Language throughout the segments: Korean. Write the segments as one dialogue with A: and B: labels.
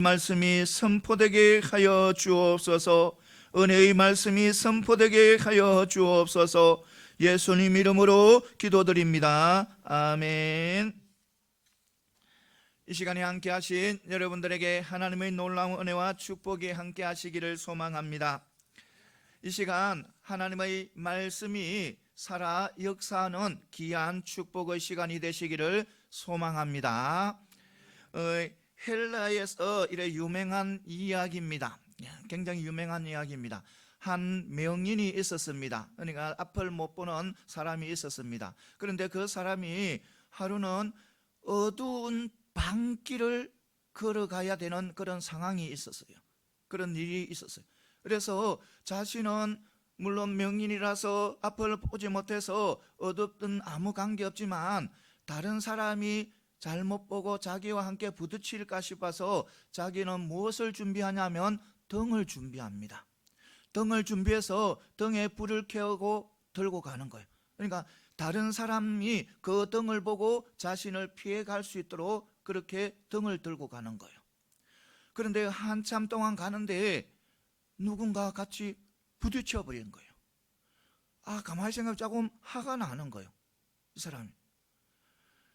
A: 말씀이 선포되게 하여 주옵소서. 은혜의 말씀이 선포되게 하여 주옵소서. 예수님 이름으로 기도드립니다. 아멘. 이 시간에 함께 하신 여러분들에게 하나님의 놀라운 은혜와 축복이 함께 하시기를 소망합니다. 이 시간 하나님의 말씀이 살아 역사하는 귀한 축복의 시간이 되시기를 소망합니다. 헬라에서 이래 유명한 이야기입니다. 굉장히 유명한 이야기입니다. 한 명인이 있었습니다. 그러니까 앞을 못 보는 사람이 있었습니다. 그런데 그 사람이 하루는 어두운 밤길을 걸어가야 되는 그런 상황이 있었어요. 그런 일이 있었어요. 그래서 자신은 물론 명인이라서 앞을 보지 못해서 어둡든 아무 관계없지만 다른 사람이 잘못 보고 자기와 함께 부딪힐까 싶어서 자기는 무엇을 준비하냐면 등을 준비합니다. 등을 준비해서 등에 불을 켜고 들고 가는 거예요. 그러니까 다른 사람이 그 등을 보고 자신을 피해 갈 수 있도록 그렇게 등을 들고 가는 거예요. 그런데 한참 동안 가는데 누군가 같이 부딪혀 버리는 거예요. 가만히 생각해 조금 화가 나는 거예요. 이 사람이.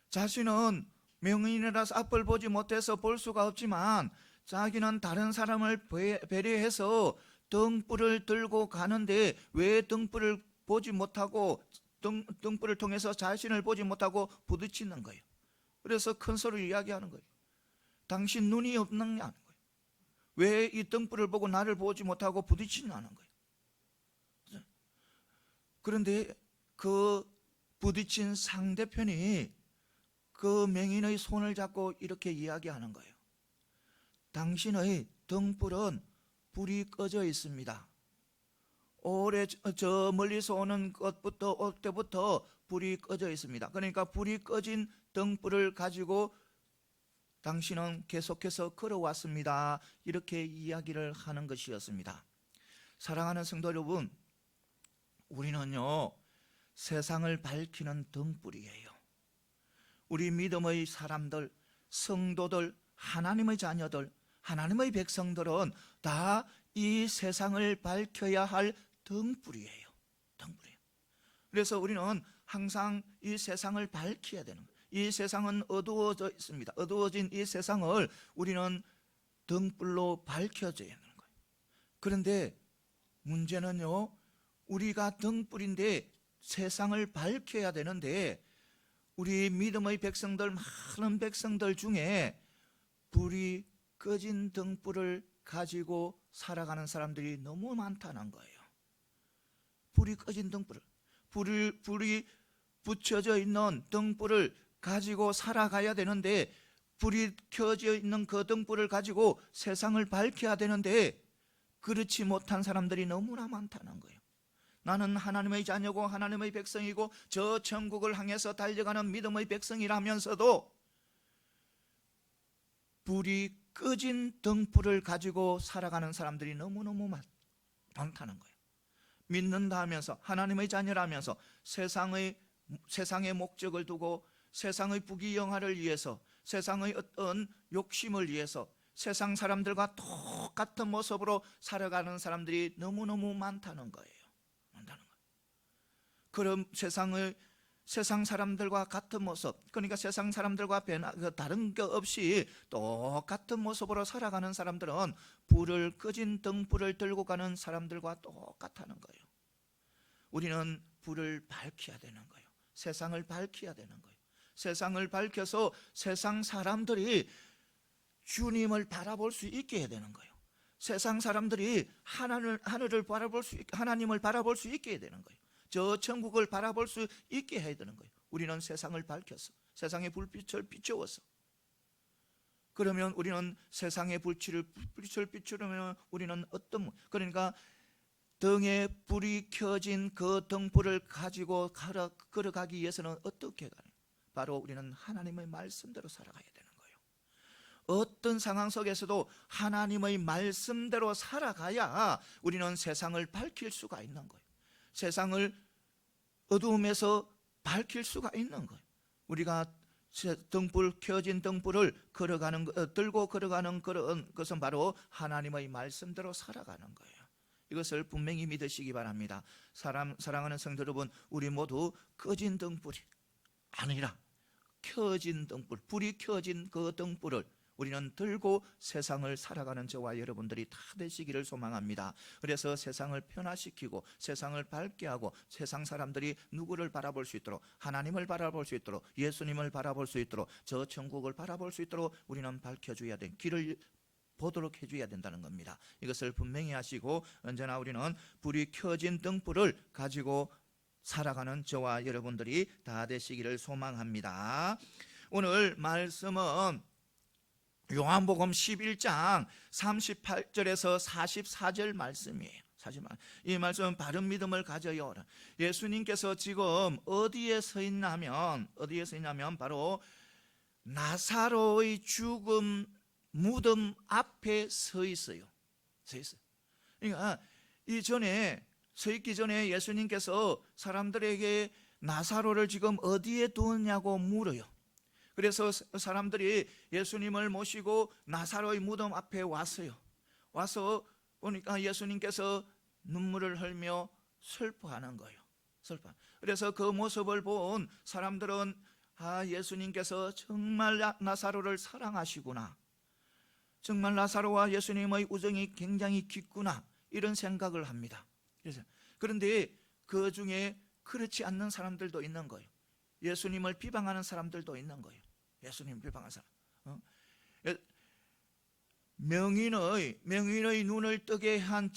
A: 자신은 명인이라서 앞을 보지 못해서 볼 수가 없지만 자기는 다른 사람을 배려해서 등불을 들고 가는데 왜 등불을 보지 못하고 등불을 통해서 자신을 보지 못하고 부딪히는 거예요. 그래서 큰 소리로 이야기하는 거예요. 당신 눈이 없느냐는 거예요. 왜 이 등불을 보고 나를 보지 못하고 부딪히냐는 거예요. 그런데 그 부딪힌 상대편이 그 명인의 손을 잡고 이렇게 이야기하는 거예요. 당신의 등불은 불이 꺼져 있습니다. 오래 저 멀리서 오는 것부터 올 때부터 불이 꺼져 있습니다. 그러니까 불이 꺼진 등불을 가지고 당신은 계속해서 걸어왔습니다. 이렇게 이야기를 하는 것이었습니다. 사랑하는 성도 여러분, 우리는요 세상을 밝히는 등불이에요. 우리 믿음의 사람들, 성도들, 하나님의 자녀들, 하나님의 백성들은 다 이 세상을 밝혀야 할 등불이에요. 등불이에요. 그래서 우리는 항상 이 세상을 밝혀야 되는 거예요. 이 세상은 어두워져 있습니다. 어두워진 이 세상을 우리는 등불로 밝혀줘야 되는 거예요. 그런데 문제는요, 우리가 등불인데 세상을 밝혀야 되는데 우리 믿음의 백성들, 많은 백성들 중에 불이 꺼진 등불을 가지고 살아가는 사람들이 너무 많다는 거예요. 불이 꺼진 등불을, 불이 붙여져 있는 등불을 가지고 살아가야 되는데 불이 켜져 있는 그 등불을 가지고 세상을 밝혀야 되는데 그렇지 못한 사람들이 너무나 많다는 거예요. 나는 하나님의 자녀고 하나님의 백성이고 저 천국을 향해서 달려가는 믿음의 백성이라면서도 불이 꺼진 등불을 가지고 살아가는 사람들이 너무너무 많다는 거예요. 믿는다 하면서 하나님의 자녀라면서 세상의 목적을 두고 세상의 부귀영화를 위해서 세상의 어떤 욕심을 위해서 세상 사람들과 똑같은 모습으로 살아가는 사람들이 너무너무 많다는 거예요. 그럼 세상 사람들과 같은 모습, 그러니까 세상 사람들과 다른 게 없이 똑같은 모습으로 살아가는 사람들은 불을 꺼진 등불을 들고 가는 사람들과 똑같다는 거예요. 우리는 불을 밝혀야 되는 거예요. 세상을 밝혀야 되는 거예요. 세상을 밝혀서 세상 사람들이 주님을 바라볼 수 있게 해야 되는 거예요. 세상 사람들이 하나님을 바라볼 수 있게 해야 되는 거예요. 저 천국을 바라볼 수 있게 해야 되는 거예요. 우리는 세상을 밝혀서 세상의 불빛을 비추어서, 그러면 우리는 세상의 불빛을 비추려면 우리는 그러니까 등에 불이 켜진 그 등불을 가지고 걸어가기 위해서는 어떻게 가요? 바로 우리는 하나님의 말씀대로 살아가야 되는 거예요. 어떤 상황 속에서도 하나님의 말씀대로 살아가야 우리는 세상을 밝힐 수가 있는 거예요. 세상을 어두움에서 밝힐 수가 있는 거예요. 우리가 등불, 켜진 등불을 들고 걸어가는 그런 것은 바로 하나님의 말씀대로 살아가는 거예요. 이것을 분명히 믿으시기 바랍니다. 사랑하는 성도 여러분, 우리 모두 꺼진 등불이 아니라 켜진 등불, 불이 켜진 그 등불을 우리는 들고 세상을 살아가는 저와 여러분들이 다 되시기를 소망합니다. 그래서 세상을 변화시키고 세상을 밝게 하고 세상 사람들이 누구를 바라볼 수 있도록, 하나님을 바라볼 수 있도록, 예수님을 바라볼 수 있도록, 저 천국을 바라볼 수 있도록 우리는 밝혀줘야 돼. 길을 보도록 해줘야 된다는 겁니다. 이것을 분명히 하시고 언제나 우리는 불이 켜진 등불을 가지고 살아가는 저와 여러분들이 다 되시기를 소망합니다. 오늘 말씀은 요한복음 11장 38절에서 44절 말씀이에요. 이 말씀은 바른 믿음을 가져요. 예수님께서 지금 어디에 서 있냐면 바로 나사로의 죽음 무덤 앞에 서 있어요. 그러니까 이전에 서 있기 전에 예수님께서 사람들에게 나사로를 지금 어디에 두었냐고 물어요. 그래서 사람들이 예수님을 모시고 나사로의 무덤 앞에 왔어요. 와서 보니까 예수님께서 눈물을 흘며 슬퍼하는 거예요. 그래서 그 모습을 본 사람들은 예수님께서 정말 나사로를 사랑하시구나, 정말 나사로와 예수님의 우정이 굉장히 깊구나, 이런 생각을 합니다. 그런데 그 중에 그렇지 않는 사람들도 있는 거예요. 예수님을 비방하는 사람들도 있는 거예요. 예수님을 비방하는 사람. 명인의 눈을 뜨게 한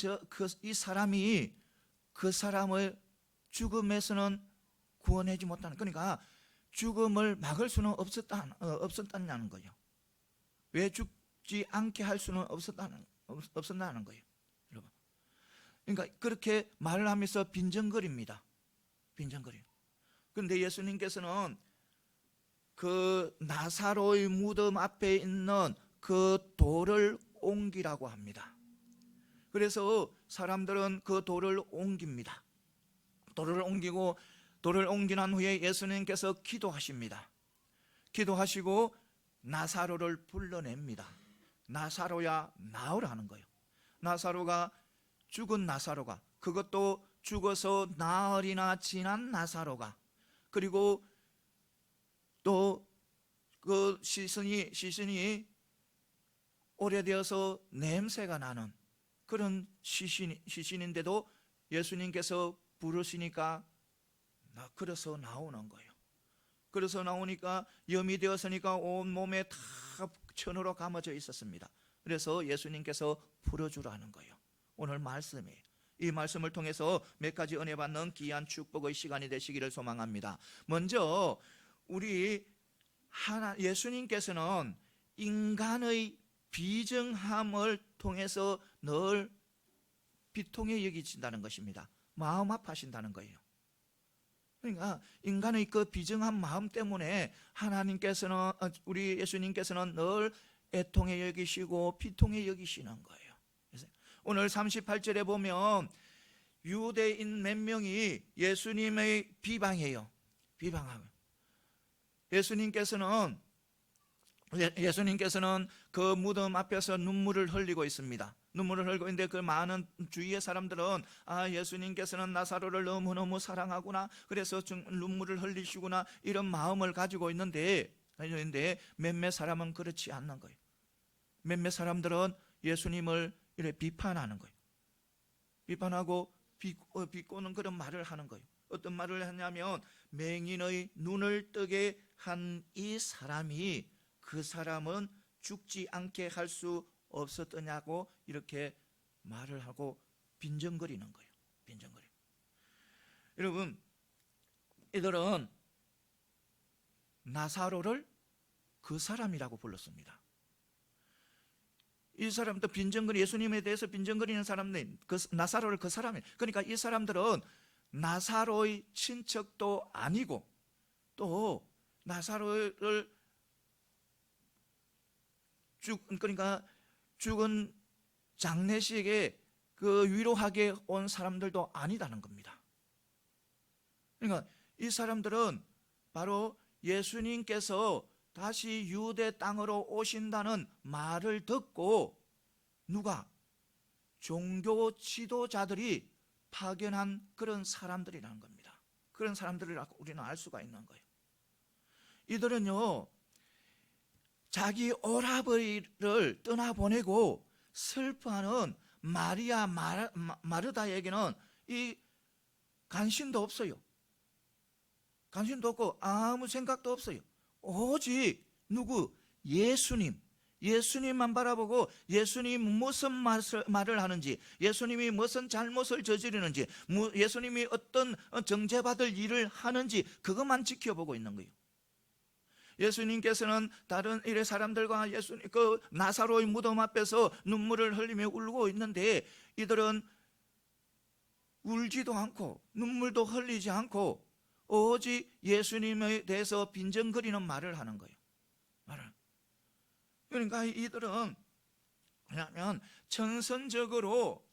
A: 이 사람이 그 사람을 죽음에서는 구원하지 못하는, 그러니까 죽음을 막을 수는 없었다는 거예요. 왜 죽지 않게 할 수는 없었다는 거예요. 여러분, 그러니까 그렇게 말을 하면서 빈정거립니다. 그런데 예수님께서는 그 나사로의 무덤 앞에 있는 그 돌을 옮기라고 합니다. 그래서 사람들은 그 돌을 옮깁니다. 돌을 옮긴 후에 예수님께서 기도하십니다. 기도하시고 나사로를 불러냅니다. 나사로야 나오라는 거예요. 죽은 나사로가, 그것도 죽어서 나흘이나 지난 나사로가, 그리고 또 그 시신이 오래되어서 냄새가 나는 그런 시신인데도 예수님께서 부르시니까 그래서 나오는 거예요. 그래서 나오니까 염이 되었으니까 온 몸에 다 천으로 감아져 있었습니다. 그래서 예수님께서 풀어주라는 거예요. 오늘 말씀이에요. 이 말씀을 통해서 몇 가지 은혜 받는 귀한 축복의 시간이 되시기를 소망합니다. 먼저 우리 예수님께서는 인간의 비정함을 통해서 늘 비통해 여기신다는 것입니다. 마음 아파하신다는 거예요. 그러니까 인간의 그 비정한 마음 때문에 우리 예수님께서는 늘 애통해 여기시고 비통해 여기시는 거예요. 오늘 38절에 보면 유대인 몇 명이 예수님의 비방해요. 예수님께서는 그 무덤 앞에서 눈물을 흘리고 있습니다. 눈물을 흘리고 있는데 그 많은 주위의 사람들은 예수님께서는 나사로를 너무너무 사랑하구나, 그래서 눈물을 흘리시구나, 이런 마음을 가지고 있는데 몇몇 사람은 그렇지 않는 거예요. 몇몇 사람들은 예수님을 이렇게 비판하는 거예요. 비판하고 비꼬는 그런 말을 하는 거예요. 어떤 말을 하냐면 맹인의 눈을 뜨게 한 이 사람이 그 사람은 죽지 않게 할 수 없었더냐고 이렇게 말을 하고 빈정거리는 거예요. 여러분, 이들은 나사로를 그 사람이라고 불렀습니다. 이 사람도 예수님에 대해서 빈정거리는 사람들, 나사로를 그 사람이, 그러니까 이 사람들은 나사로의 친척도 아니고 또 나사로를 그러니까 죽은 장례식에 그 위로하게 온 사람들도 아니다는 겁니다. 그러니까 이 사람들은 바로 예수님께서 다시 유대 땅으로 오신다는 말을 듣고 누가? 종교 지도자들이 파견한 그런 사람들이라는 겁니다. 그런 사람들을 우리는 알 수가 있는 거예요. 이들은요, 자기 오라버니를 떠나보내고 슬퍼하는 마리아 마르다에게는 이 관심도 없어요. 관심도 없고 아무 생각도 없어요. 오직 누구? 예수님만 바라보고 예수님이 무슨 말을 하는지, 예수님이 무슨 잘못을 저지르는지, 예수님이 어떤 정죄받을 일을 하는지 그것만 지켜보고 있는 거예요. 예수님께서는 다른 일의 사람들과 그 나사로의 무덤 앞에서 눈물을 흘리며 울고 있는데 이들은 울지도 않고 눈물도 흘리지 않고 오직 예수님에 대해서 빈정거리는 말을 하는 거예요. 그러니까 이들은 왜냐하면 천성적으로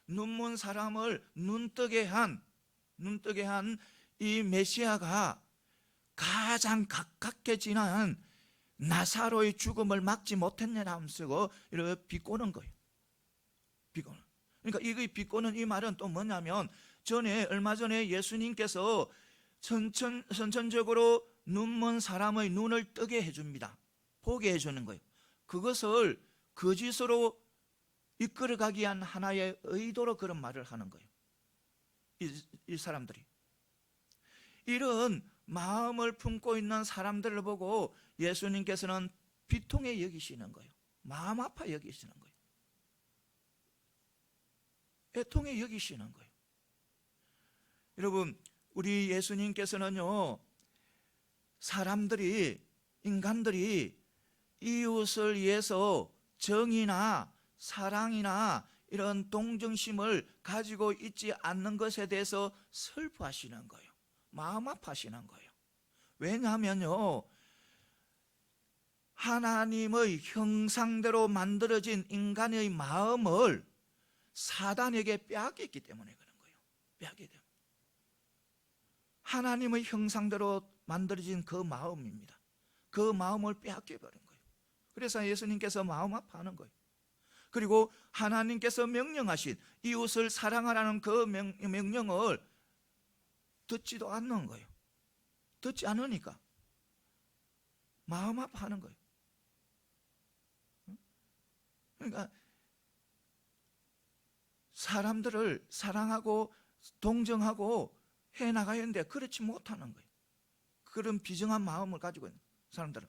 A: 눈먼 사람을 눈뜨게 한 이 메시아가 가장 가깝게 지난 나사로의 죽음을 막지 못했냐면서 이렇게 비꼬는 거예요. 비꼬는. 그러니까 이 비꼬는 이 말은 또 뭐냐면 얼마 전에 예수님께서 선천적으로 눈먼 사람의 눈을 뜨게 해줍니다. 보게 해주는 거예요. 그것을 거짓으로 이끌어가기 위한 하나의 의도로 그런 말을 하는 거예요. 이 사람들이 이런 마음을 품고 있는 사람들을 보고 예수님께서는 비통해 여기시는 거예요. 마음 아파 여기시는 거예요. 애통해 여기시는 거예요. 여러분, 우리 예수님께서는요, 인간들이 이웃을 위해서 정의나 사랑이나 이런 동정심을 가지고 있지 않는 것에 대해서 슬퍼하시는 거예요. 마음 아파하시는 거예요. 왜냐하면요, 하나님의 형상대로 만들어진 인간의 마음을 사단에게 빼앗겼기 때문에 그런 거예요. 빼앗기게. 하나님의 형상대로 만들어진 그 마음입니다. 그 마음을 빼앗겨버린 거예요. 그래서 예수님께서 마음 아파하는 거예요. 그리고 하나님께서 명령하신 이웃을 사랑하라는 그 명령을 듣지도 않는 거예요. 듣지 않으니까 마음 아파하는 거예요. 그러니까 사람들을 사랑하고 동정하고 해나가야 하는데 그렇지 못하는 거예요. 그런 비정한 마음을 가지고 있는 사람들은.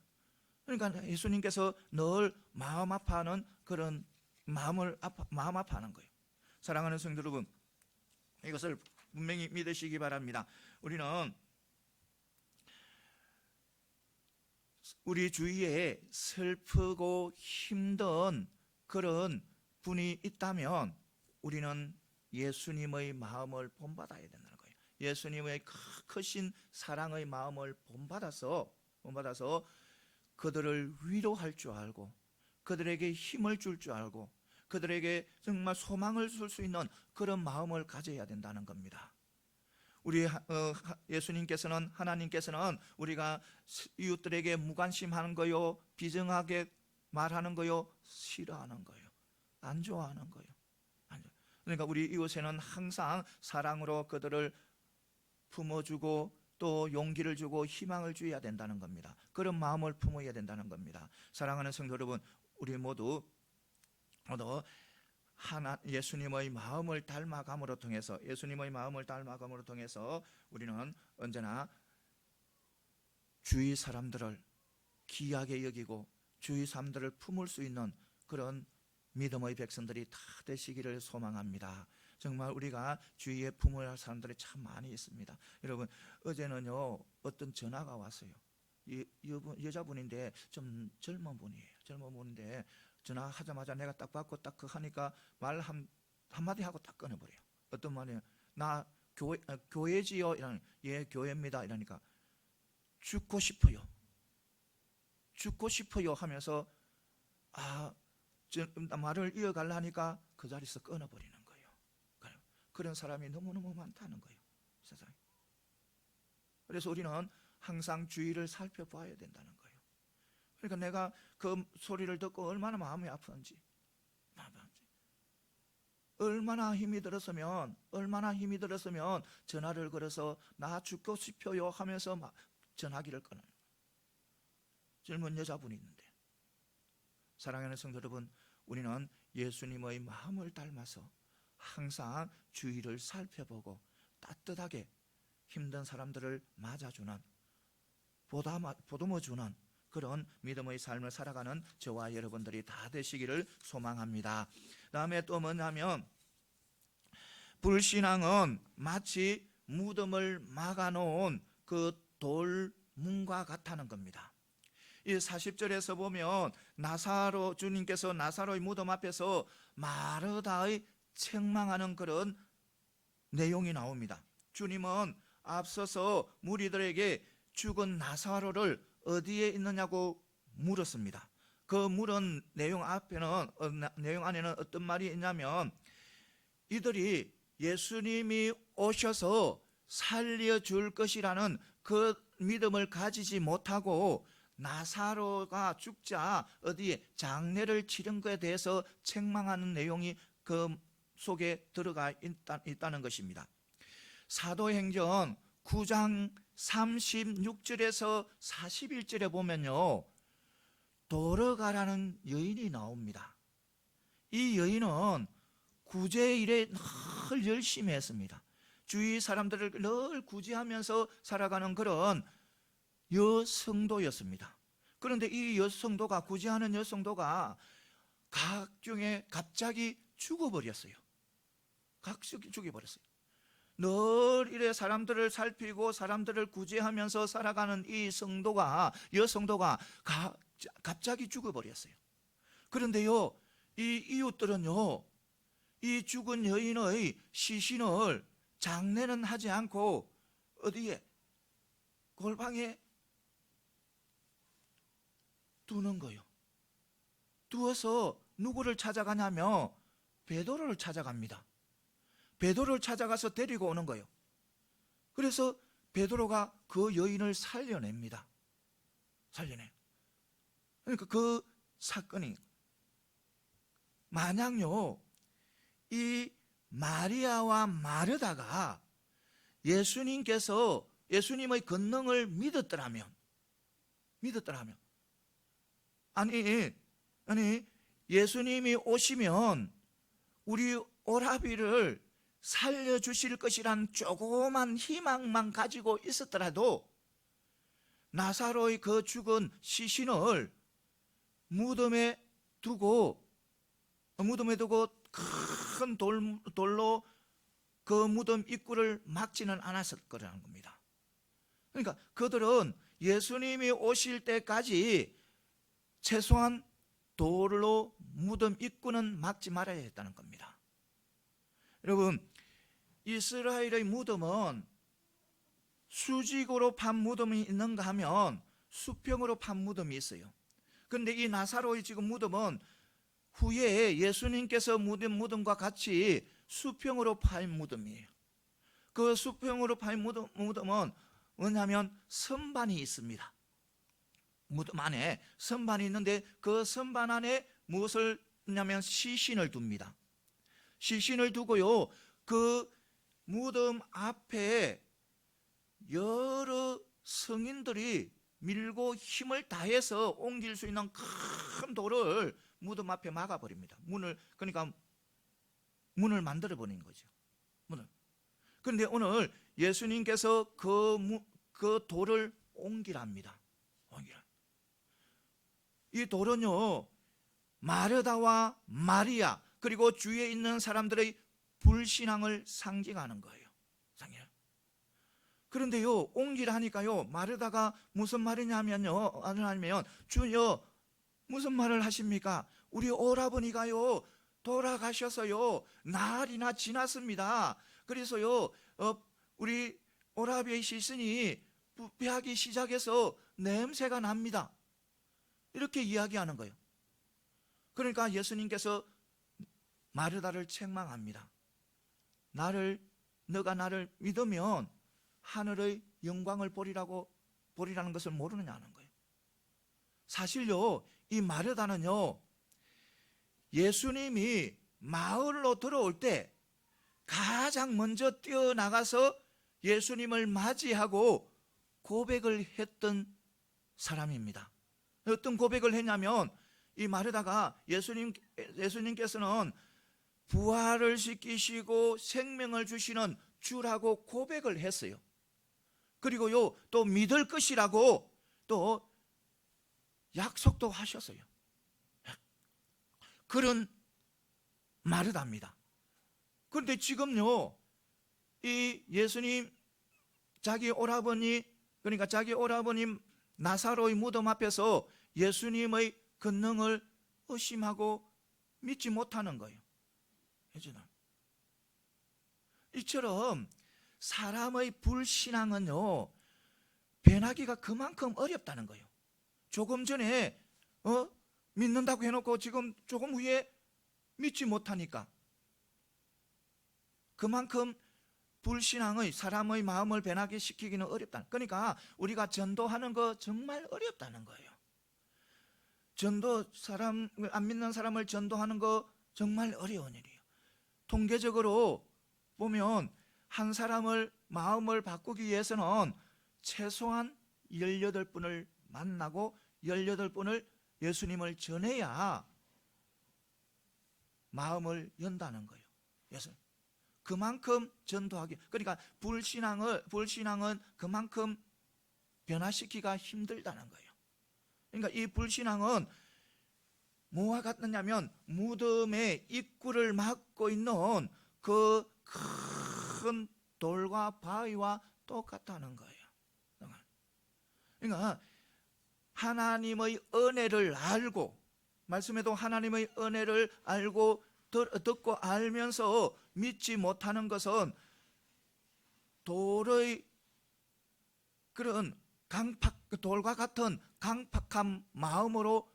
A: 그러니까 예수님께서 늘 마음 아파하는 그런 마음 아파하는 거예요. 사랑하는 성도 여러분, 이것을 분명히 믿으시기 바랍니다. 우리는 우리 주위에 슬프고 힘든 그런 분이 있다면 우리는 예수님의 마음을 본받아야 된다는 거예요. 예수님의 크신 사랑의 마음을 본받아서 그들을 위로할 줄 알고 그들에게 힘을 줄 줄 알고 그들에게 정말 소망을 줄 수 있는 그런 마음을 가져야 된다는 겁니다. 우리 예수님께서는, 하나님께서는 우리가 이웃들에게 무관심하는 거요, 비정하게 말하는 거요, 싫어하는 거예요. 안 좋아하는 거예요. 그러니까 우리 이웃에는 항상 사랑으로 그들을 품어주고 또 용기를 주고 희망을 주어야 된다는 겁니다. 그런 마음을 품어야 된다는 겁니다. 사랑하는 성도 여러분, 우리 모두 예수님의 마음을 닮아감으로 통해서 우리는 언제나 주위 사람들을 귀하게 여기고 주위 사람들을 품을 수 있는 그런 믿음의 백성들이 다 되시기를 소망합니다. 정말 우리가 주위에 품어야 할 사람들이 참 많이 있습니다. 여러분, 어제는요 어떤 전화가 왔어요. 여자분인데 좀 젊은 분인데 전화하자마자 내가 딱 받고 딱 하니까 말 한마디 하고 딱 끊어버려요. 어떤 말이에요? 나 교회지요? 예, 교회입니다. 이러니까 죽고 싶어요 하면서 말을 이어가려니까 그 자리에서 끊어버리는 거예요. 그런 사람이 너무너무 많다는 거예요, 세상에. 그래서 우리는 항상 주위를 살펴봐야 된다는 거예요. 그러니까 내가 그 소리를 듣고 얼마나 마음이 아픈지, 얼마나 힘이 들었으면 전화를 걸어서 나 죽고 싶어요 하면서 막 전화기를 끊어요. 젊은 여자분이 있는데, 사랑하는 성도 여러분, 우리는 예수님의 마음을 닮아서 항상 주위를 살펴보고 따뜻하게 힘든 사람들을 맞아주는, 보듬어주는 그런 믿음의 삶을 살아가는 저와 여러분들이 다 되시기를 소망합니다. 다음에 또 뭐냐면, 불신앙은 마치 무덤을 막아놓은 그 돌문과 같다는 겁니다. 이 40절에서 보면 주님께서 나사로의 무덤 앞에서 마르다의 책망하는 그런 내용이 나옵니다. 주님은 앞서서 무리들에게 죽은 나사로를 어디에 있느냐고 물었습니다. 그 물은 내용 안에는 어떤 말이 있냐면, 이들이 예수님이 오셔서 살려줄 것이라는 그 믿음을 가지지 못하고 나사로가 죽자 어디에 장례를 치른 것에 대해서 책망하는 내용이 그 속에 들어가 있다는 것입니다. 사도행전 9장 36절에서 41절에 보면요, 도르가라는 여인이 나옵니다. 이 여인은 구제 일에 늘 열심히 했습니다. 주위 사람들을 늘 구제하면서 살아가는 그런 여성도였습니다. 그런데 이 여성도가, 구제하는 여성도가 각중에 갑자기 죽어버렸어요. 각각이 죽어버렸어요. 늘 이래 사람들을 살피고 사람들을 구제하면서 살아가는 이 여성도가 갑자기 죽어버렸어요. 그런데요, 이 이웃들은요, 이 죽은 여인의 시신을 장례는 하지 않고 어디에? 골방에 두는 거예요. 두어서 누구를 찾아가냐면 베드로를 찾아갑니다. 베드로를 찾아가서 데리고 오는 거예요. 그래서 베드로가 그 여인을 살려냅니다. 그러니까 그 사건이, 만약요 이 마리아와 마르다가 예수님의 권능을 믿었더라면, 아니 예수님이 오시면 우리 오라비를 살려주실 것이란 조그만 희망만 가지고 있었더라도 나사로의 그 죽은 시신을 무덤에 두고 큰 돌로 그 무덤 입구를 막지는 않았을 거라는 겁니다. 그러니까 그들은 예수님이 오실 때까지 최소한 돌로 무덤 입구는 막지 말아야 했다는 겁니다. 여러분, 이스라엘의 무덤은 수직으로 판 무덤이 있는가 하면 수평으로 판 무덤이 있어요. 그런데 이 나사로의 지금 무덤은 후에 예수님께서 무덤과 같이 수평으로 파인 무덤이에요. 그 수평으로 파인 무덤은 뭐냐면 선반이 있습니다. 무덤 안에 선반이 있는데 그 선반 안에 무엇을 하냐면 시신을 둡니다. 시신을 두고요, 그 무덤 앞에 여러 성인들이 밀고 힘을 다해서 옮길 수 있는 큰 돌을 무덤 앞에 막아버립니다. 그러니까 문을 만들어버린 거죠. 그런데 오늘 예수님께서 그 돌을 옮기랍니다. 이 돌은요, 마르다와 마리아 그리고 주위에 있는 사람들의 불신앙을 상징하는 거예요. 그런데요, 옮기라니까요, 마르다가 무슨 말이냐면요, 아니면 주여 무슨 말을 하십니까? 우리 오라버니가요 돌아가셔서요 날이나 지났습니다. 그래서요 우리 오라비의 시신이 부패하기 시작해서 냄새가 납니다. 이렇게 이야기하는 거예요. 그러니까 예수님께서 마르다를 책망합니다. 너가 나를 믿으면 하늘의 영광을 보리라고 보리라는 것을 모르느냐는 거예요. 사실요, 이 마르다는요, 예수님이 마을로 들어올 때 가장 먼저 뛰어나가서 예수님을 맞이하고 고백을 했던 사람입니다. 어떤 고백을 했냐면, 이 마르다가 예수님께서는 부활을 시키시고 생명을 주시는 주라고 고백을 했어요. 그리고요, 또 믿을 것이라고 또 약속도 하셨어요. 그런 마르다입니다. 그런데 지금요, 이 예수님 자기 오라버니, 그러니까 자기 오라버님 나사로의 무덤 앞에서 예수님의 권능을 의심하고 믿지 못하는 거예요. 이처럼 사람의 불신앙은요, 변하기가 그만큼 어렵다는 거예요. 조금 전에 믿는다고 해놓고 지금 조금 후에 믿지 못하니까 그만큼 불신앙의 사람의 마음을 변하게 시키기는 어렵다. 그러니까 우리가 전도하는 거 정말 어렵다는 거예요. 안 믿는 사람을 전도하는 거 정말 어려운 일이에요. 통계적으로 보면 한 사람을 마음을 바꾸기 위해서는 최소한 18분을 만나고 18분을 예수님을 전해야 마음을 연다는 거예요. 그래서 그만큼 전도하기, 그러니까 불신앙은 그만큼 변화시키기가 힘들다는 거예요. 그러니까 이 불신앙은 뭐와 같느냐면 무덤의 입구를 막고 있는 그 큰 돌과 바위와 똑같다는 거예요. 그러니까 하나님의 은혜를 알고, 말씀에도 하나님의 은혜를 알고 듣고 알면서 믿지 못하는 것은 그런 돌과 같은 강팍한 마음으로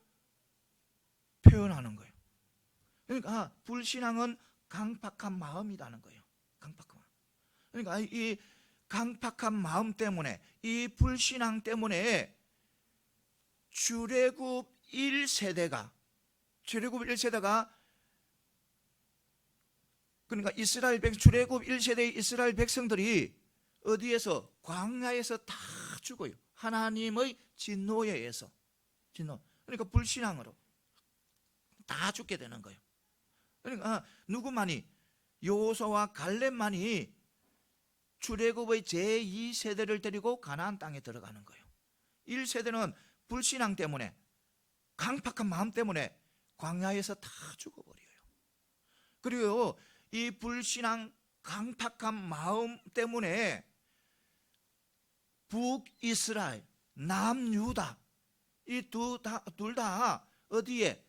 A: 표현하는 거예요. 그러니까 불신앙은 강팍한 마음이라는 거예요. 강팍한 마음. 그러니까 이 강팍한 마음 때문에, 이 불신앙 때문에 출애굽 1세대가 그러니까 출애굽 1세대의 이스라엘 백성들이 어디에서? 광야에서 다 죽어요. 하나님의 진노에 의해서. 그러니까 불신앙으로 다 죽게 되는 거예요. 그러니까 누구만이? 여호수아와 갈렙만이 출애굽의 제2세대를 데리고 가나안 땅에 들어가는 거예요. 1세대는 불신앙 때문에, 강팍한 마음 때문에 광야에서 다 죽어버려요. 그리고 이 불신앙 강팍한 마음 때문에 북이스라엘, 남유다 이 둘 다 어디에?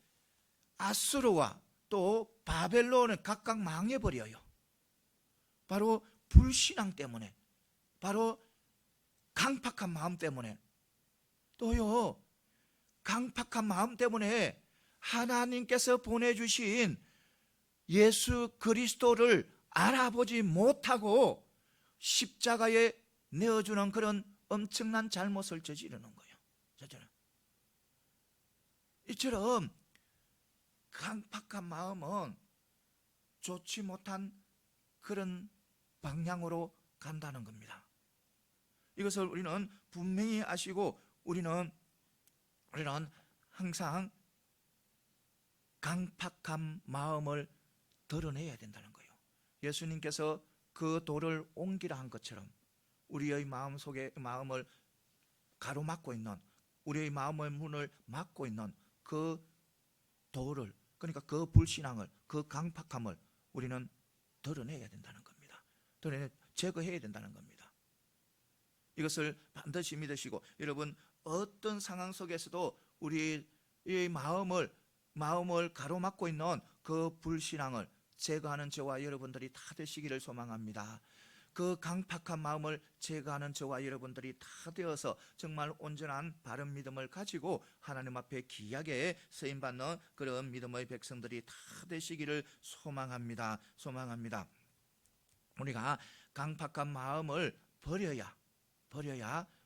A: 아수르와 또 바벨론을 각각 망해버려요. 바로 불신앙 때문에, 바로 강팍한 마음 때문에. 또요, 강팍한 마음 때문에 하나님께서 보내주신 예수 그리스도를 알아보지 못하고 십자가에 내어주는 그런 엄청난 잘못을 저지르는 거예요. 이처럼 강팍한 마음은 좋지 못한 그런 방향으로 간다는 겁니다. 이것을 우리는 분명히 아시고 우리는 항상 강팍한 마음을 드러내야 된다는 거예요. 예수님께서 그 돌을 옮기라 한 것처럼 우리의 마음을 가로막고 있는, 우리의 마음의 문을 막고 있는 그 돌을, 그러니까 그 불신앙을, 그 강팍함을 우리는 드러내야 된다는 겁니다. 제거해야 된다는 겁니다. 이것을 반드시 믿으시고, 여러분 어떤 상황 속에서도 우리의 마음을 가로막고 있는 그 불신앙을 제거하는 저와 여러분들이 다 되시기를 소망합니다. 그 강팍한 마음을 제거하는 저와 여러분들이 다 되어서 정말 온전한 바른 믿음을 가지고 하나님 앞에 귀하게 쓰임받는 그런 믿음의 백성들이 다 되시기를 소망합니다. 우리가 강팍한 마음을 버려야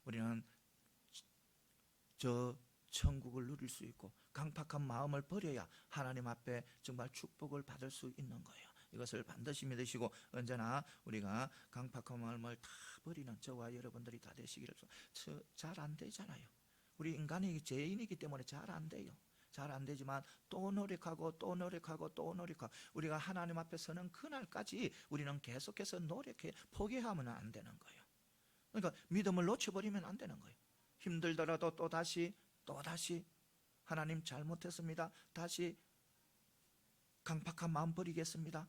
A: 우리는 저 천국을 누릴 수 있고 강팍한 마음을 버려야 하나님 앞에 정말 축복을 받을 수 있는 거예요. 이것을 반드시 믿으시고 언제나 우리가 강팍한 마음을 다 버리는 저와 여러분들이 다 되시기를. 잘 안 되잖아요. 우리 인간이 죄인이기 때문에 잘 안 돼요. 잘 안 되지만 또 노력하고 또 노력하고 또 노력하고 우리가 하나님 앞에 서는 그날까지 우리는 계속해서 노력해. 포기하면 안 되는 거예요. 그러니까 믿음을 놓쳐버리면 안 되는 거예요. 힘들더라도 또다시 하나님 잘못했습니다, 다시 강팍한 마음 버리겠습니다,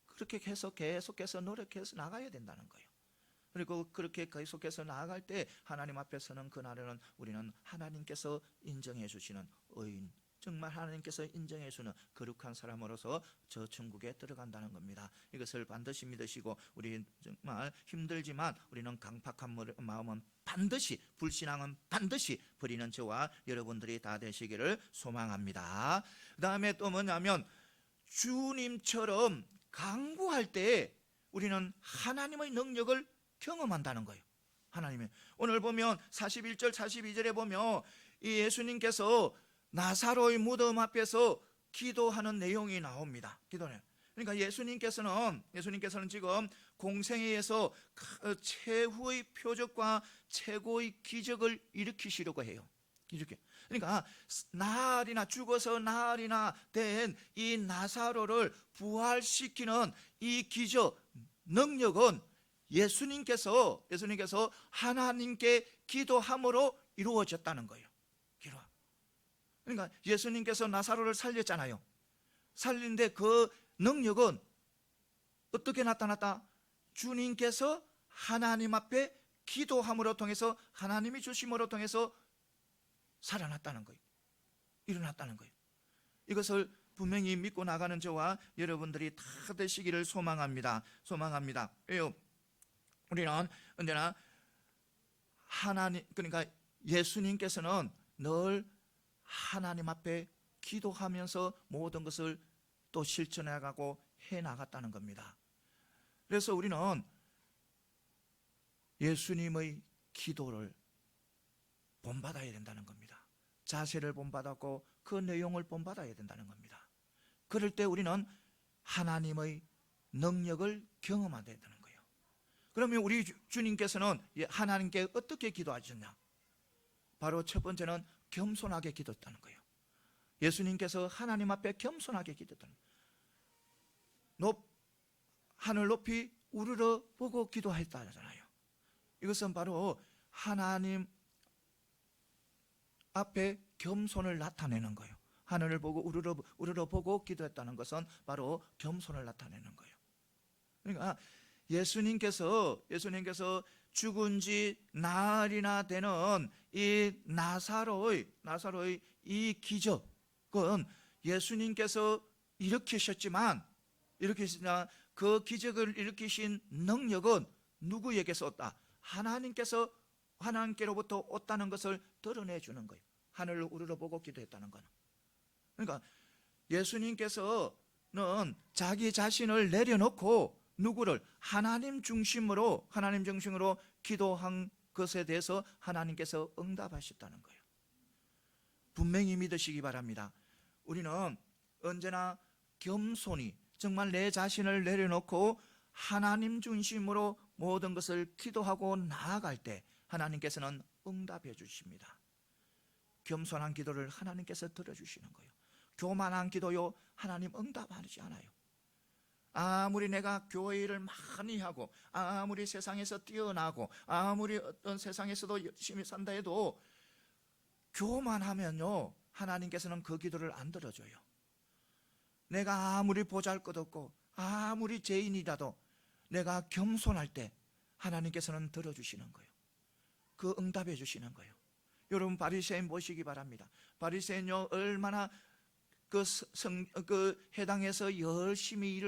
A: 그렇게 해서 계속해서 노력해서 나가야 된다는 거예요. 그리고 그렇게 계속해서 나아갈 때 하나님 앞에 서는 그날에는 우리는 하나님께서 인정해 주시는 의인, 정말 하나님께서 인정해 주는 거룩한 사람으로서 저 천국에 들어간다는 겁니다. 이것을 반드시 믿으시고 우리 정말 힘들지만 우리는 강팍한 마음은 반드시, 불신앙은 반드시 버리는 저와 여러분들이 다 되시기를 소망합니다. 그 다음에 또 뭐냐면 주님처럼 강구할 때 우리는 하나님의 능력을 경험한다는 거예요. 하나님의, 오늘 보면 41절 42절에 보면 이 예수님께서 나사로의 무덤 앞에서 기도하는 내용이 나옵니다. 기도는, 그러니까 예수님께서는 지금 공생애에서 최후의 표적과 최고의 기적을 일으키시려고 해요. 이렇게. 그러니까 나흘이나 죽어서 나흘이나 된 이 나사로를 부활시키는 이 기적 능력은 예수님께서 하나님께 기도함으로 이루어졌다는 거예요. 그러니까 예수님께서 나사로를 살렸잖아요. 살리는데 그 능력은 어떻게 나타났다? 주님께서 하나님 앞에 기도함으로 통해서, 하나님이 주심으로 통해서 살아났다는 거예요. 일어났다는 거예요. 이것을 분명히 믿고 나가는 저와 여러분들이 다 되시기를 소망합니다. 왜요? 우리는 언제나 하나님, 그러니까 예수님께서는 늘 하나님 앞에 기도하면서 모든 것을 또 실천해 가고 해 나갔다는 겁니다. 그래서 우리는 예수님의 기도를 본받아야 된다는 겁니다. 자세를 본받았고 그 내용을 본받아야 된다는 겁니다. 그럴 때 우리는 하나님의 능력을 경험해야 되는 거예요. 그러면 우리 주님께서는 하나님께 어떻게 기도하셨냐? 바로 첫 번째는 겸손하게 기도했다는 거예요. 예수님께서 하나님 앞에 겸손하게 기도했다는 거예요. 하늘 높이 우러러 보고 기도했다잖아요. 이것은 바로 하나님 앞에 겸손을 나타내는 거예요. 하늘을 보고 우러러 보고 기도했다는 것은 바로 겸손을 나타내는 거예요. 그러니까 예수님께서 죽은 지 나흘이나 되는 이 나사로의 이 기적은 예수님께서 일으키셨지만 그 기적을 일으키신 능력은 누구에게서 왔다? 하나님께로부터 왔다는 것을 드러내주는 거예요. 하늘을 우러러보고 기도했다는 거는. 그러니까 예수님께서는 자기 자신을 내려놓고 누구를? 하나님 중심으로 기도한 것에 대해서 하나님께서 응답하셨다는 거예요. 분명히 믿으시기 바랍니다. 우리는 언제나 겸손히 정말 내 자신을 내려놓고 하나님 중심으로 모든 것을 기도하고 나아갈 때 하나님께서는 응답해 주십니다. 겸손한 기도를 하나님께서 들어주시는 거예요. 교만한 기도요, 하나님 응답하지 않아요. 아무리 내가 교회 일을 많이 하고 아무리 세상에서 뛰어나고 아무리 어떤 세상에서도 열심히 산다 해도 교만하면요, 하나님께서는 그 기도를 안 들어줘요. 내가 아무리 보잘것없고 아무리 죄인이라도 내가 겸손할 때 하나님께서는 들어주시는 거예요. 그 응답해 주시는 거예요. 여러분 바리새인 보시기 바랍니다. 바리새인요, 얼마나 그 해당에서 열심히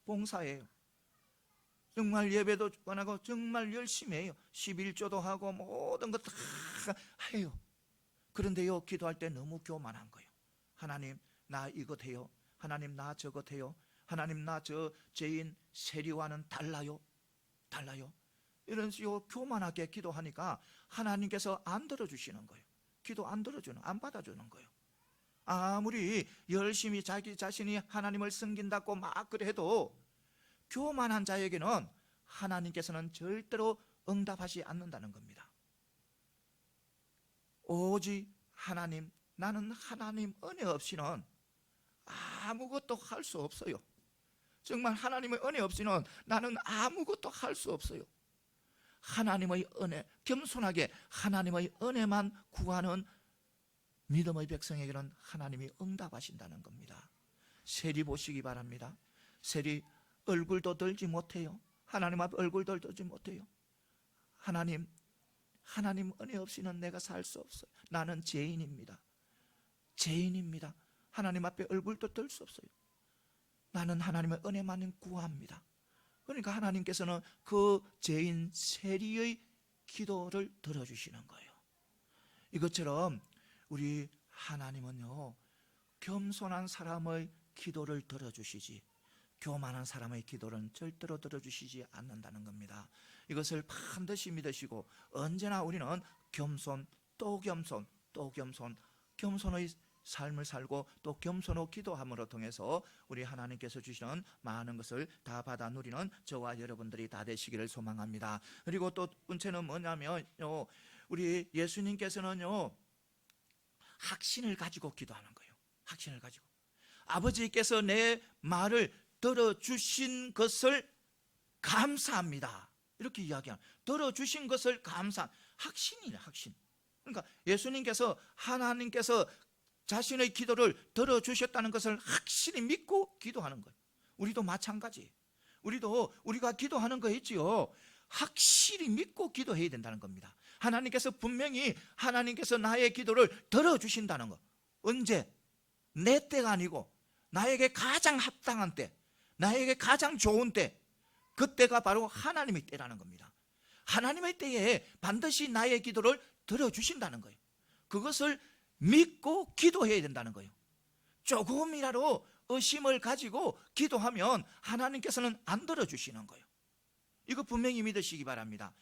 A: 봉사해요. 정말 예배도 권하고 정말 열심히 해요. 11조도 하고 모든 것 다 해요. 그런데요, 기도할 때 너무 교만한 거예요. 하나님, 나 이것 해요. 하나님, 나 저것 해요. 하나님, 나 저 죄인 세리와는 달라요. 이런 식으로 교만하게 기도하니까 하나님께서 안 들어주시는 거예요. 기도 안 받아주는 거예요. 아무리 열심히 자기 자신이 하나님을 섬긴다고 막 그래도 교만한 자에게는 하나님께서는 절대로 응답하지 않는다는 겁니다. 오직 하나님, 나는 하나님 은혜 없이는 아무것도 할 수 없어요. 정말 하나님의 은혜 없이는 나는 아무것도 할 수 없어요. 하나님의 은혜, 겸손하게 하나님의 은혜만 구하는 믿음의 백성에게는 하나님이 응답하신다는 겁니다. 세리 보시기 바랍니다. 세리 얼굴도 들지 못해요. 하나님 앞에 얼굴도 들지 못해요. 하나님 은혜 없이는 내가 살 수 없어요. 나는 죄인입니다. 하나님 앞에 얼굴도 들 수 없어요. 나는 하나님의 은혜만 구합니다. 그러니까 하나님께서는 그 죄인 세리의 기도를 들어주시는 거예요. 이것처럼 우리 하나님은요, 겸손한 사람의 기도를 들어주시지 교만한 사람의 기도는 절대로 들어주시지 않는다는 겁니다. 이것을 반드시 믿으시고 언제나 우리는 겸손 또 겸손 또 겸손의 삶을 살고 또 겸손으로 기도함으로 통해서 우리 하나님께서 주시는 많은 것을 다 받아 누리는 저와 여러분들이 다 되시기를 소망합니다. 그리고 또 번째는 뭐냐면요, 우리 예수님께서는요 확신을 가지고 기도하는 거예요. 확신을 가지고 아버지께서 내 말을 들어주신 것을 감사합니다, 이렇게 이야기하는, 들어주신 것을 확신이네, 확신. 그러니까 예수님께서, 하나님께서 자신의 기도를 들어주셨다는 것을 확실히 믿고 기도하는 거예요. 우리도 마찬가지. 우리가 기도하는 거 있지요, 확실히 믿고 기도해야 된다는 겁니다. 하나님께서 분명히 하나님께서 나의 기도를 들어주신다는 거. 언제? 내 때가 아니고 나에게 가장 합당한 때, 나에게 가장 좋은 때, 그때가 바로 하나님의 때라는 겁니다. 하나님의 때에 반드시 나의 기도를 들어주신다는 거예요. 그것을 믿고 기도해야 된다는 거예요. 조금이라도 의심을 가지고 기도하면 하나님께서는 안 들어주시는 거예요. 이거 분명히 믿으시기 바랍니다.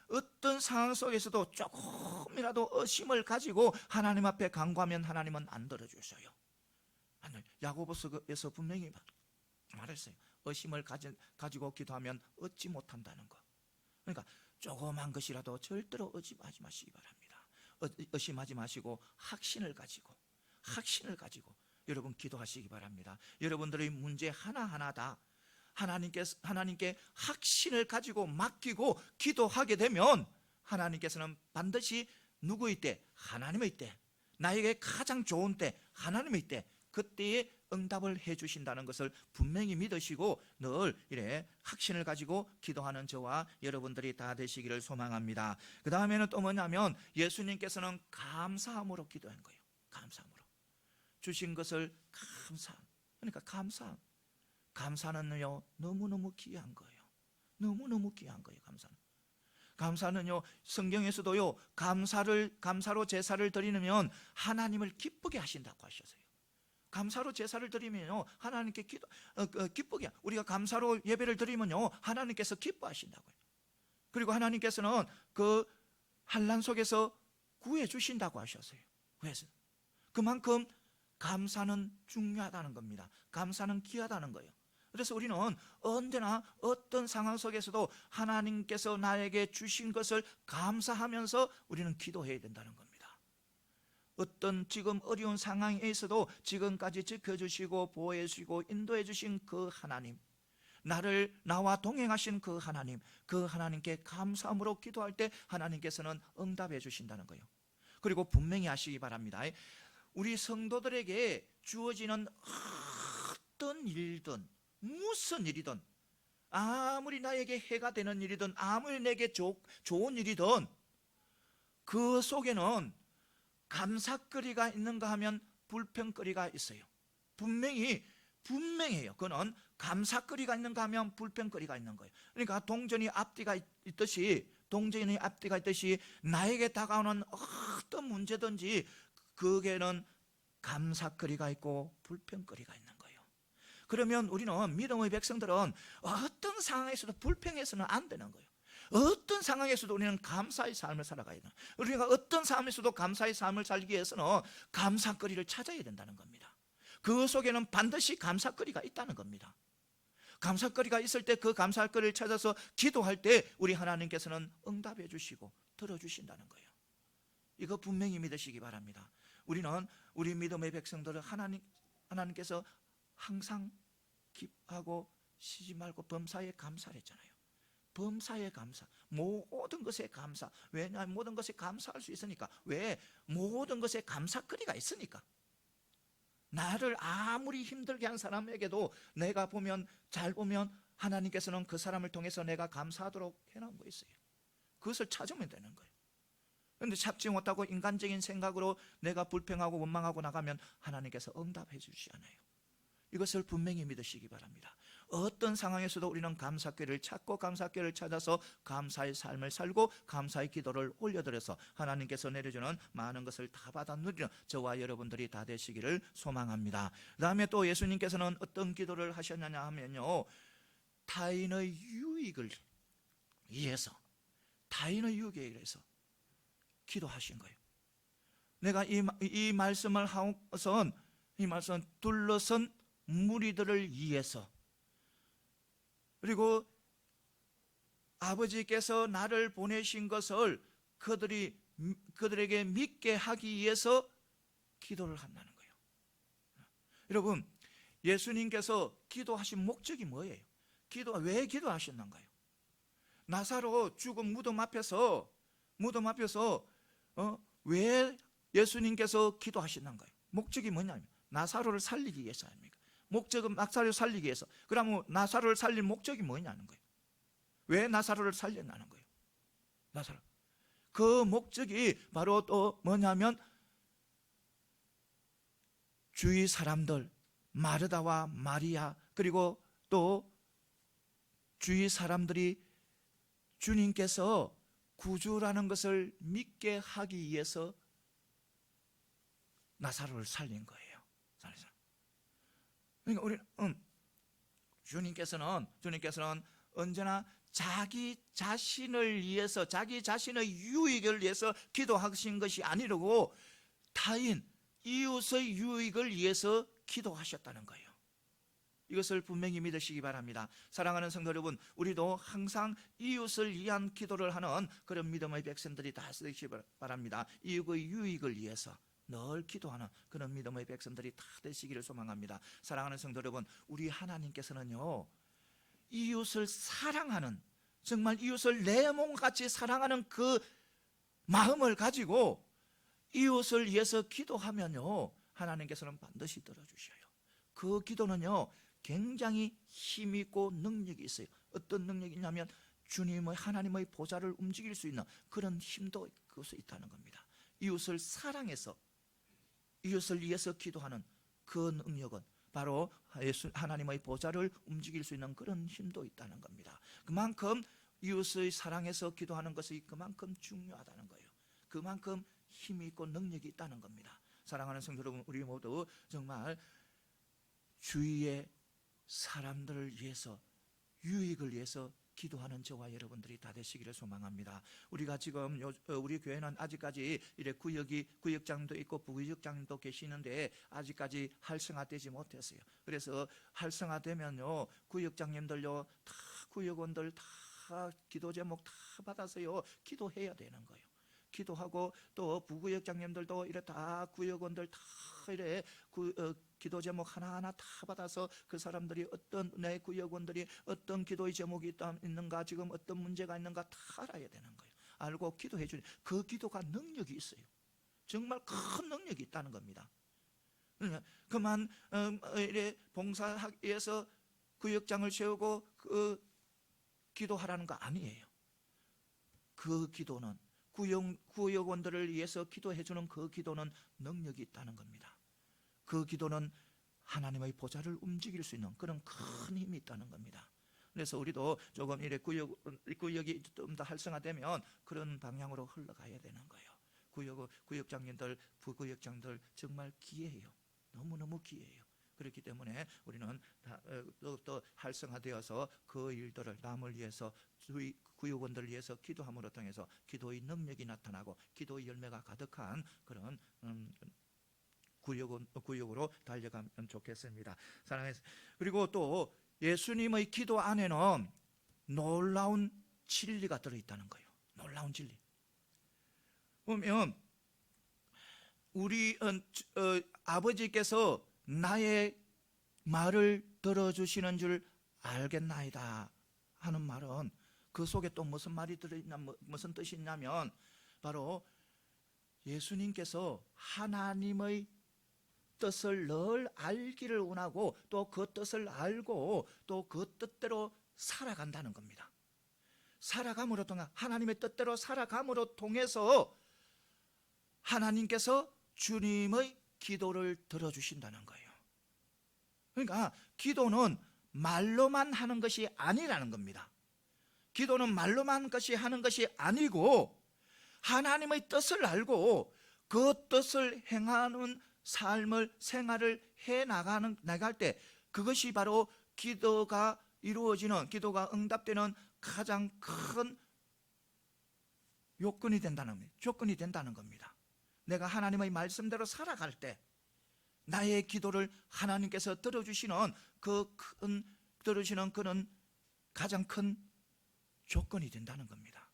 A: 어떤 상황 속에서도 조금이라도 의심을 가지고 하나님 앞에 간구하면 하나님은 안 들어주셔요. 야고보서에서 분명히 말했어요. 의심을 가지고 기도하면 얻지 못한다는 거. 그러니까 조그만 것이라도 절대로 의심하지 마시기 바랍니다. 의심하지 마시고 확신을 가지고 여러분 기도하시기 바랍니다. 여러분들의 문제 하나하나 다 하나님께 확신을 가지고 맡기고 기도하게 되면 하나님께서는 반드시 누구의 때? 하나님의 때, 나에게 가장 좋은 때, 하나님의 때, 그때에 응답을 해주신다는 것을 분명히 믿으시고 늘 이래 확신을 가지고 기도하는 저와 여러분들이 다 되시기를 소망합니다. 그 다음에는 또 뭐냐면 예수님께서는 감사함으로 기도한 거예요. 감사함으로 주신 것을 그러니까 감사는요 너무너무 귀한 거예요. 너무너무 귀한 거예요. 감사는요 성경에서도요 감사로 제사를 드리면 하나님을 기쁘게 하신다고 하셨어요. 감사로 제사를 드리면요 하나님께 기쁘게, 우리가 감사로 예배를 드리면요 하나님께서 기뻐하신다고요. 그리고 하나님께서는 그 환난 속에서 구해 주신다고 하셨어요. 그래서 그만큼 감사는 중요하다는 겁니다. 감사는 귀하다는 거예요. 그래서 우리는 언제나 어떤 상황 속에서도 하나님께서 나에게 주신 것을 감사하면서 우리는 기도해야 된다는 겁니다. 어떤 지금 어려운 상황에서도 지금까지 지켜주시고 보호해 주시고 인도해 주신 그 하나님, 나와 동행하신 그 하나님께 감사함으로 기도할 때 하나님께서는 응답해 주신다는 거예요. 그리고 분명히 아시기 바랍니다. 우리 성도들에게 주어지는 어떤 일이든 무슨 일이든, 아무리 나에게 해가 되는 일이든 아무리 내게 좋은 일이든 그 속에는 감사거리가 있는가 하면 불평거리가 있어요. 분명해요. 그거는 감사거리가 있는가 하면 불평거리가 있는 거예요. 그러니까 동전이 앞뒤가 있듯이 나에게 다가오는 어떤 문제든지 거기에는 감사거리가 있고 불평거리가 있는 거예요. 그러면 우리는 믿음의 백성들은 어떤 상황에서도 불평해서는 안 되는 거예요. 어떤 상황에서도 우리는 감사의 삶을 살아가야 된다. 우리가 어떤 삶에서도 감사의 삶을 살기 위해서는 감사거리를 찾아야 된다는 겁니다. 그 속에는 반드시 감사거리가 있다는 겁니다. 감사거리가 있을 때 그 감사거리를 찾아서 기도할 때 우리 하나님께서는 응답해 주시고 들어주신다는 거예요. 이거 분명히 믿으시기 바랍니다. 우리는 우리 믿음의 백성들을 하나님께서 항상 기뻐하고 쉬지 말고 범사에 감사를 했잖아요. 범사에 감사, 모든 것에 감사. 왜냐하면 모든 것에 감사할 수 있으니까. 왜? 모든 것에 감사거리가 있으니까. 나를 아무리 힘들게 한 사람에게도 내가 보면, 잘 보면 하나님께서는 그 사람을 통해서 내가 감사하도록 해놓은 거 있어요. 그것을 찾으면 되는 거예요. 그런데 찾지 못하고 인간적인 생각으로 내가 불평하고 원망하고 나가면 하나님께서 응답해 주시지 않아요. 이것을 분명히 믿으시기 바랍니다. 어떤 상황에서도 우리는 감사죄를 찾고 감사죄를 찾아서 감사의 삶을 살고 감사의 기도를 올려드려서 하나님께서 내려주는 많은 것을 다 받아 누리는 저와 여러분들이 다 되시기를 소망합니다. 그 다음에 또 예수님께서는 어떤 기도를 하셨느냐 하면요, 타인의 유익을 위해서, 타인의 유익에 의해서 기도하신 거예요. 내가 이 말씀을 하고선, 이 말씀 둘러선 무리들을 위해서, 그리고 아버지께서 나를 보내신 것을 그들에게 믿게 하기 위해서 기도를 한다는 거예요. 여러분, 예수님께서 기도하신 목적이 뭐예요? 왜 기도하셨는가요? 나사로 죽은 무덤 앞에서 왜 예수님께서 기도하셨는가요? 목적이 뭐냐면 나사로를 살리기 위해서 아닙니까? 목적은 나사로를 살리기 위해서. 그러면 나사로를 살릴 목적이 뭐냐는 거예요. 왜 나사로를 살렸나는 거예요. 나사로. 그 목적이 바로 또 뭐냐면 주위 사람들, 마르다와 마리아, 그리고 또 주위 사람들이 주님께서 구주라는 것을 믿게 하기 위해서 나사로를 살린 거예요. 그러니까 우리 주님께서는 언제나 자기 자신을 위해서, 자기 자신의 유익을 위해서 기도하신 것이 아니라고 타인, 이웃의 유익을 위해서 기도하셨다는 거예요. 이것을 분명히 믿으시기 바랍니다. 사랑하는 성도 여러분, 우리도 항상 이웃을 위한 기도를 하는 그런 믿음의 백성들이 다 되시기 바랍니다. 이웃의 유익을 위해서 늘 기도하는 그런 믿음의 백성들이 다 되시기를 소망합니다. 사랑하는 성도 여러분, 우리 하나님께서는요, 이웃을 사랑하는, 정말 이웃을 내 몸같이 사랑하는 그 마음을 가지고 이웃을 위해서 기도하면요, 하나님께서는 반드시 들어주셔요. 그 기도는요, 굉장히 힘있고 능력이 있어요. 어떤 능력이 있냐면 주님의, 하나님의 보좌를 움직일 수 있는 그런 힘도 그것에 있다는 겁니다. 이웃을 사랑해서 이웃을 위해서 기도하는 그 능력은 바로 하나님의 보좌를 움직일 수 있는 그런 힘도 있다는 겁니다. 그만큼 이웃의 사랑해서 기도하는 것이 그만큼 중요하다는 거예요. 그만큼 힘이 있고 능력이 있다는 겁니다. 사랑하는 성도 여러분, 우리 모두 정말 주위의 사람들을 위해서, 유익을 위해서 기도하는 저와 여러분들이 다 되시기를 소망합니다. 우리가 지금 우리 교회는 아직까지 이래 구역장도 있고 부구역장도 계시는데 아직까지 활성화되지 못했어요. 그래서 활성화되면요, 구역장님들요, 다 구역원들 다 기도 제목 다 받아서요 기도해야 되는 거예요. 기도하고 또 부구역장님들도 이래 다 구역원들 다 이래 기도 제목 하나하나 다 받아서 그 사람들이 내 구역원들이 어떤 기도의 제목이 있는가, 지금 어떤 문제가 있는가 다 알아야 되는 거예요. 알고 기도해 주니 그 기도가 능력이 있어요. 정말 큰 능력이 있다는 겁니다. 그만 이래 봉사하기 위해서 구역장을 세우고 그 기도하라는 거 아니에요. 그 기도는 구역원들을 위해서 기도해 주는 그 기도는 능력이 있다는 겁니다. 그 기도는 하나님의 보좌를 움직일 수 있는 그런 큰 힘이 있다는 겁니다. 그래서 우리도 조금 이래 구역이 좀 더 활성화되면 그런 방향으로 흘러가야 되는 거예요. 구역장님들, 부구역장들 정말 귀해요. 너무너무 귀해요. 그렇기 때문에 우리는 또 활성화되어서 그 일들을 남을 위해서 구역원들을 위해서 기도함으로 통해서 기도의 능력이 나타나고 기도의 열매가 가득한 그런 구역으로 달려가면 좋겠습니다. 사랑해서 그리고 또 예수님의 기도 안에는 놀라운 진리가 들어있다는 거예요. 놀라운 진리. 보면 우리 아버지께서 나의 말을 들어주시는 줄 알겠나이다 하는 말은 그 속에 또 무슨 말이 들어있냐, 무슨 뜻이 있냐면 바로 예수님께서 하나님의 뜻을 늘 알기를 원하고 또 그 뜻을 알고 또 그 뜻대로 살아간다는 겁니다. 살아감으로 통해 하나님의 뜻대로 살아감으로 통해서 하나님께서 주님의 기도를 들어주신다는 거예요. 그러니까 기도는 말로만 하는 것이 아니라는 겁니다. 기도는 말로만 하는 것이 아니고 하나님의 뜻을 알고 그 뜻을 행하는 삶을 생활을 나갈 때 그것이 바로 기도가 이루어지는, 기도가 응답되는 가장 큰 조건이 된다는 겁니다. 내가 하나님의 말씀대로 살아갈 때 나의 기도를 하나님께서 들어주시는 그런 가장 큰 조건이 된다는 겁니다.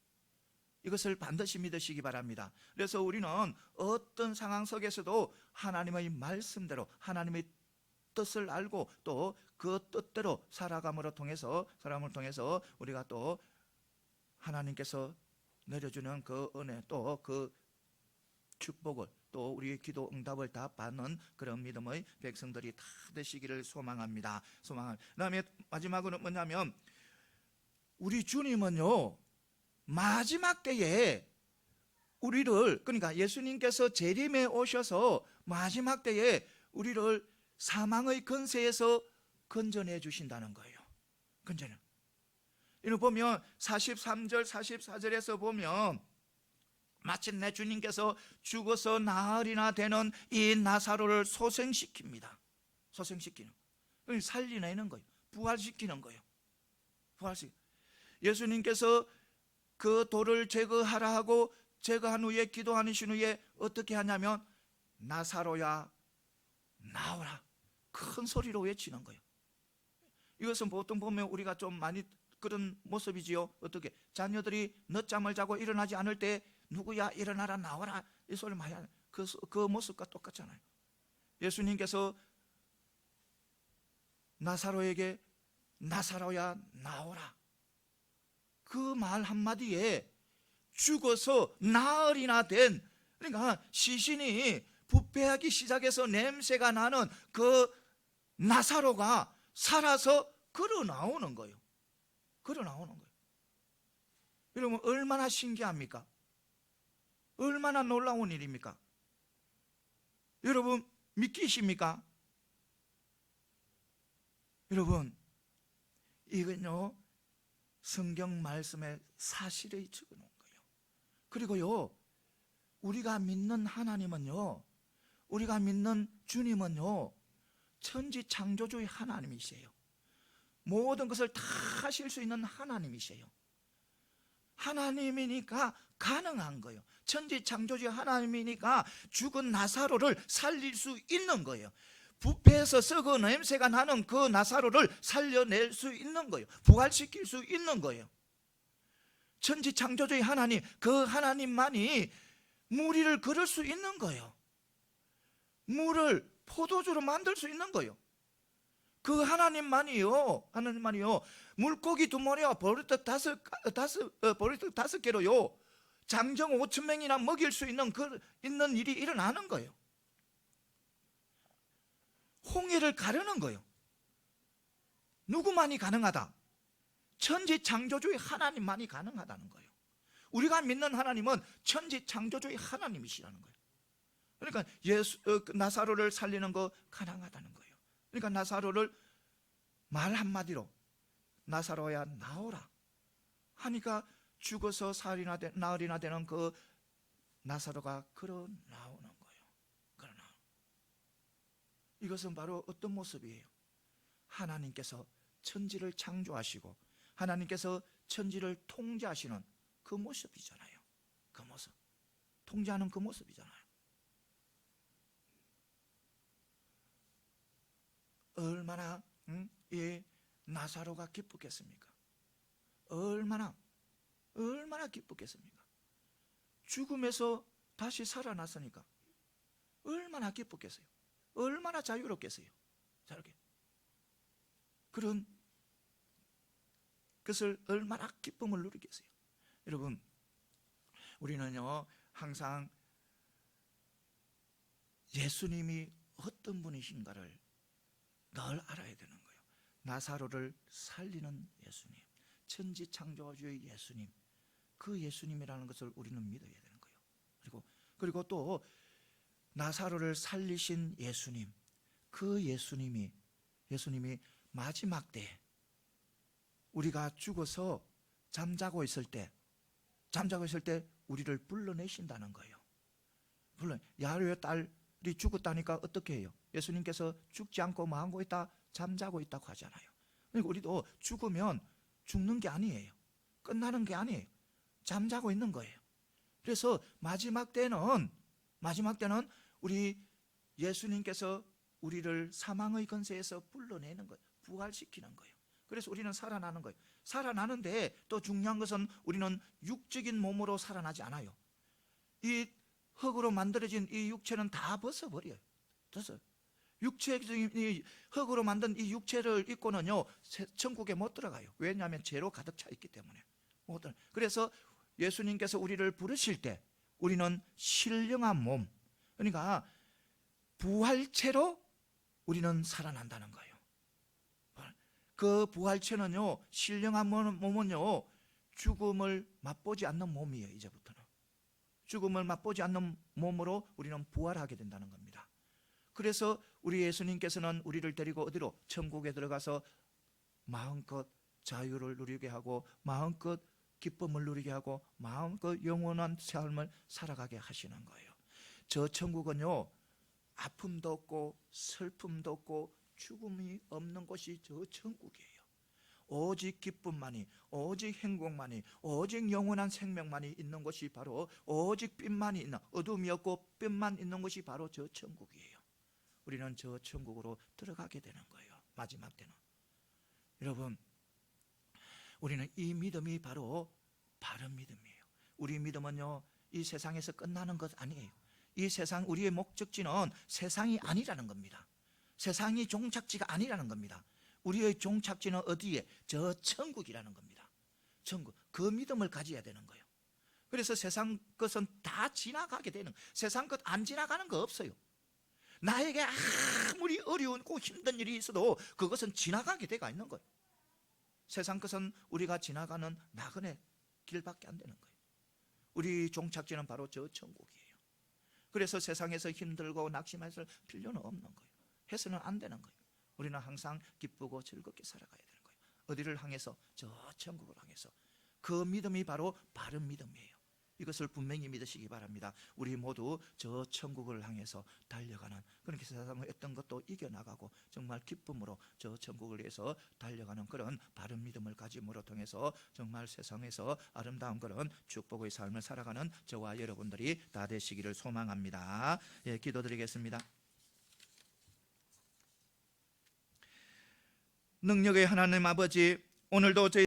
A: 이것을 반드시 믿으시기 바랍니다. 그래서 우리는 어떤 상황 속에서도 하나님의 말씀대로 하나님의 뜻을 알고 또 그 뜻대로 살아감으로 통해서 우리가 또 하나님께서 내려주는 그 은혜 또 그 축복을 또 우리의 기도 응답을 다 받는 그런 믿음의 백성들이 다 되시기를 소망합니다. 그다음에 마지막으로 뭐냐면 우리 주님은요 마지막 때에 우리를, 그러니까 예수님께서 재림에 오셔서 마지막 때에 우리를 사망의 권세에서 건져내 주신다는 거예요. 건져내. 이를 보면 43절 44절에서 보면 마침내 주님께서 죽어서 나흘이나 되는 이 나사로를 소생시킵니다. 소생시키는, 살리내는 거예요. 부활시키는 거예요. 예수님께서 그 돌을 제거하라 하고 제거한 후에 기도하신 후에 어떻게 하냐면 나사로야 나오라 큰 소리로 외치는 거예요. 이것은 보통 보면 우리가 좀 많이 그런 모습이지요. 어떻게 자녀들이 늦잠을 자고 일어나지 않을 때 누구야 일어나라 나와라 이 소리를 많이 하는 그 모습과 똑같잖아요. 예수님께서 나사로에게 나사로야 나오라 그 말 한마디에 죽어서 나흘이나 된, 그러니까 시신이 부패하기 시작해서 냄새가 나는 그 나사로가 살아서 걸어 나오는 거예요. 여러분 얼마나 신기합니까? 얼마나 놀라운 일입니까? 여러분 믿기십니까? 여러분 이건요 성경 말씀에 사실을 적어놓은 거예요. 그리고요 우리가 믿는 하나님은요, 우리가 믿는 주님은요 천지 창조주의 하나님이세요. 모든 것을 다 하실 수 있는 하나님이세요. 하나님이니까 가능한 거예요. 천지 창조주의 하나님이니까 죽은 나사로를 살릴 수 있는 거예요. 부패해서 썩어 냄새가 나는 그 나사로를 살려낼 수 있는 거예요. 부활시킬 수 있는 거예요. 천지 창조주의 하나님, 그 하나님만이 무리를 걸을 수 있는 거예요. 물을 포도주로 만들 수 있는 거예요. 그 하나님만이요 물고기 2마리와 보리떡 5개로요 장정 5,000명이나 먹일 수 있는 있는 일이 일어나는 거예요. 홍해를 가르는 거예요. 누구만이 가능하다? 천지 창조주의 하나님만이 가능하다는 거예요. 우리가 믿는 하나님은 천지 창조주의 하나님이시라는 거예요. 그러니까 나사로를 살리는 거 가능하다는 거예요. 그러니까 나사로를 말 한마디로 나사로야 나오라 하니까 죽어서 나흘이나 되는 그 나사로가 걸어 나오는 거예요. 이것은 바로 어떤 모습이에요? 하나님께서 천지를 창조하시고 하나님께서 천지를 통제하시는 그 모습이잖아요. 그 모습, 통제하는 그 모습이잖아요. 얼마나 이 나사로가 기쁘겠습니까? 얼마나 기쁘겠습니까? 죽음에서 다시 살아났으니까 얼마나 기쁘겠어요? 얼마나 자유롭겠어요? 저렇게 그런 것을 얼마나 기쁨을 누리겠어요? 여러분, 우리는요 항상 예수님이 어떤 분이신가를 늘 알아야 되는 거예요. 나사로를 살리는 예수님, 천지 창조주의 예수님, 그 예수님이라는 것을 우리는 믿어야 되는 거예요. 그리고 또 나사로를 살리신 예수님, 그 예수님이 마지막 때에 우리가 죽어서 잠자고 있을 때 우리를 불러내신다는 거예요. 물론 야로의 딸이 죽었다니까 어떻게 해요? 예수님께서 죽지 않고 마음고 있다, 잠자고 있다고 하잖아요. 그러니까 우리도 죽으면 죽는 게 아니에요. 끝나는 게 아니에요. 잠자고 있는 거예요. 그래서 마지막 때는 우리 예수님께서 우리를 사망의 권세에서 불러내는 거예요. 부활시키는 거예요. 그래서 우리는 살아나는 거예요. 살아나는데 또 중요한 것은 우리는 육적인 몸으로 살아나지 않아요. 이 흙으로 만들어진 이 육체는 다 벗어버려요. 육체적인 흙으로 만든 이 육체를 입고는요 천국에 못 들어가요. 왜냐하면 죄로 가득 차 있기 때문에 못 들어가요. 그래서 예수님께서 우리를 부르실 때 우리는 신령한 몸, 그러니까 부활체로 우리는 살아난다는 거예요. 그 부활체는요, 신령한 몸은요 죽음을 맛보지 않는 몸이에요. 이제부터는 죽음을 맛보지 않는 몸으로 우리는 부활하게 된다는 겁니다. 그래서 우리 예수님께서는 우리를 데리고 어디로? 천국에 들어가서 마음껏 자유를 누리게 하고 마음껏 기쁨을 누리게 하고 마음껏 영원한 삶을 살아가게 하시는 거예요. 저 천국은요 아픔도 없고 슬픔도 없고 죽음이 없는 곳이 저 천국이에요. 오직 기쁨만이, 오직 행복만이, 오직 영원한 생명만이 있는 곳이 바로 오직 빛만이 있는, 어둠이 없고 빛만 있는 곳이 바로 저 천국이에요. 우리는 저 천국으로 들어가게 되는 거예요. 마지막 때는. 여러분, 우리는 이 믿음이 바로 바른 믿음이에요. 우리 믿음은요 이 세상에서 끝나는 것 아니에요. 이 세상, 우리의 목적지는 세상이 아니라는 겁니다. 세상이 종착지가 아니라는 겁니다. 우리의 종착지는 어디에? 저 천국이라는 겁니다. 천국. 그 믿음을 가져야 되는 거예요. 그래서 세상 것은 다 지나가게 되는, 세상 것 안 지나가는 거 없어요. 나에게 아무리 어려운고 힘든 일이 있어도 그것은 지나가게 돼가 있는 거예요. 세상 것은 우리가 지나가는 나그네 길밖에 안 되는 거예요. 우리 종착지는 바로 저 천국이에요. 그래서 세상에서 힘들고 낙심할 필요는 없는 거예요. 해서는 안 되는 거예요. 우리는 항상 기쁘고 즐겁게 살아가야 되는 거예요. 어디를 향해서? 저 천국을 향해서. 그 믿음이 바로 바른 믿음이에요. 이것을 분명히 믿으시기 바랍니다. 우리 모두 저 천국을 향해서 달려가는, 그렇게 세상의 어떤 것도 이겨나가고 정말 기쁨으로 저 천국을 위해서 달려가는 그런 바른 믿음을 가짐으로 통해서 정말 세상에서 아름다운 그런 축복의 삶을 살아가는 저와 여러분들이 다 되시기를 소망합니다. 예, 기도드리겠습니다. 능력의 하나님 아버지, 오늘도 저희